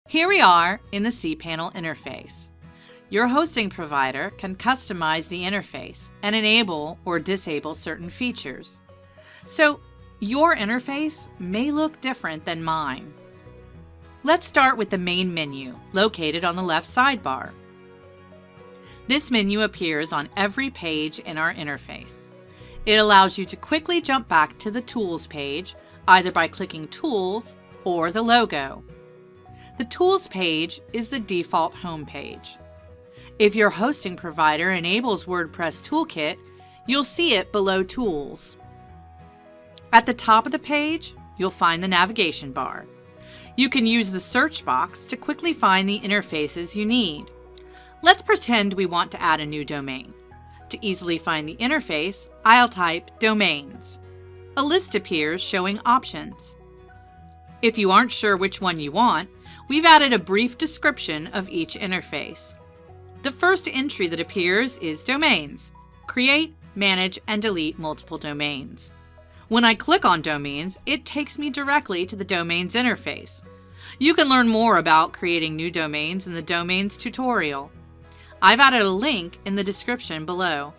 Here we are in the cPanel interface. Your hosting provider can customize the interface and enable or disable certain features. So your interface may look different than mine. Let's start with the main menu located on the left sidebar. This menu appears on every page in our interface. It allows you to quickly jump back to the Tools page either by clicking Tools or the logo. The Tools page is the default home page. If your hosting provider enables WordPress Toolkit, you'll see it below Tools. At the top of the page, you'll find the navigation bar. You can use the search box to quickly find the interfaces you need. Let's pretend we want to add a new domain. To easily find the interface, I'll type Domains. A list appears showing options. If you aren't sure which one you want, we've added a brief description of each interface. The first entry that appears is Domains. Create, manage, and delete multiple domains. When I click on Domains, it takes me directly to the Domains interface. You can learn more about creating new domains in the Domains tutorial. I've added a link in the description below.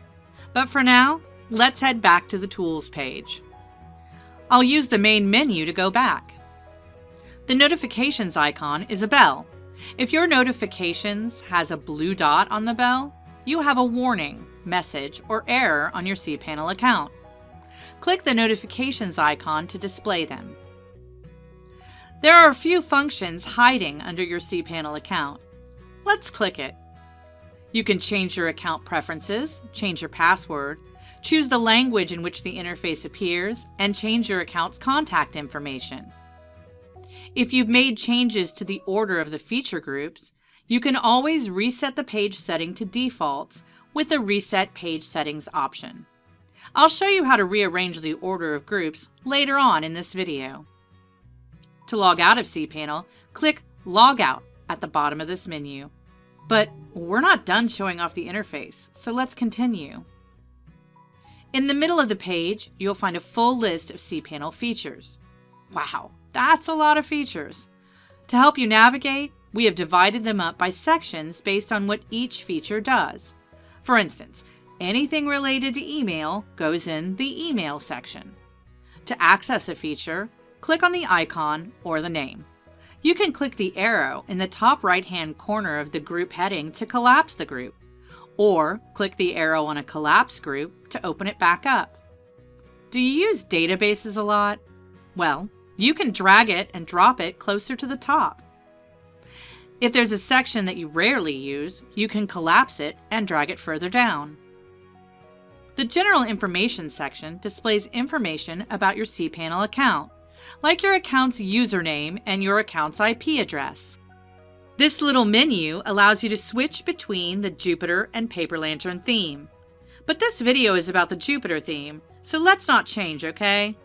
But for now, let's head back to the Tools page. I'll use the main menu to go back. The notifications icon is a bell. If your notifications has a blue dot on the bell, you have a warning, message, or error on your cPanel account. Click the notifications icon to display them. There are a few functions hiding under your cPanel account. Let's click it. You can change your account preferences, change your password, choose the language in which the interface appears, and change your account's contact information. If you've made changes to the order of the feature groups, you can always reset the page setting to defaults with the Reset Page Settings option. I'll show you how to rearrange the order of groups later on in this video. To log out of cPanel, click Log Out at the bottom of this menu. But we're not done showing off the interface, so let's continue. In the middle of the page, you'll find a full list of cPanel features. Wow, that's a lot of features. To help you navigate, we have divided them up by sections based on what each feature does. For instance, anything related to email goes in the Email section. To access a feature, click on the icon or the name. You can click the arrow in the top right-hand corner of the group heading to collapse the group, or click the arrow on a collapsed group to open it back up. Do you use databases a lot? Well, you can drag it and drop it closer to the top. If there's a section that you rarely use, you can collapse it and drag it further down. The General Information section displays information about your cPanel account, like your account's username and your account's IP address. This little menu allows you to switch between the Jupyter and Paper Lantern theme. But this video is about the Jupyter theme, so let's not change, okay?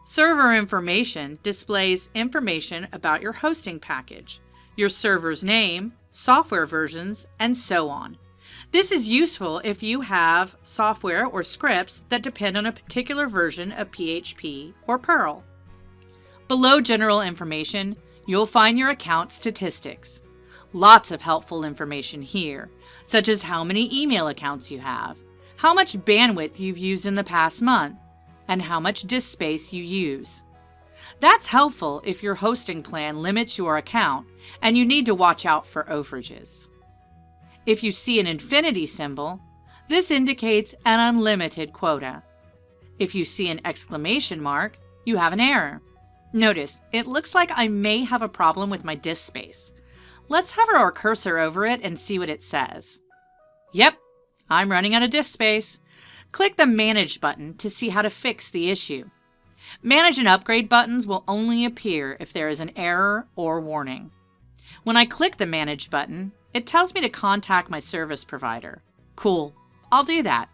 Server Information displays information about your hosting package, your server's name, software versions, and so on. This is useful if you have software or scripts that depend on a particular version of PHP or Perl. Below General Information, you'll find your account statistics. Lots of helpful information here, such as how many email accounts you have, how much bandwidth you've used in the past month, and how much disk space you use. That's helpful if your hosting plan limits your account and you need to watch out for overages. If you see an infinity symbol, this indicates an unlimited quota. If you see an exclamation mark, you have an error. Notice, it looks like I may have a problem with my disk space. Let's hover our cursor over it and see what it says. Yep, I'm running out of disk space. Click the Manage button to see how to fix the issue. Manage and Upgrade buttons will only appear if there is an error or warning. When I click the Manage button, it tells me to contact my service provider. Cool, I'll do that.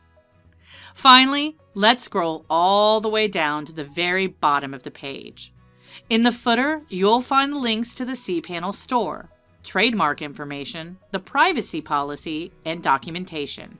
Finally, let's scroll all the way down to the very bottom of the page. In the footer, you'll find links to the cPanel store, trademark information, the privacy policy, and documentation.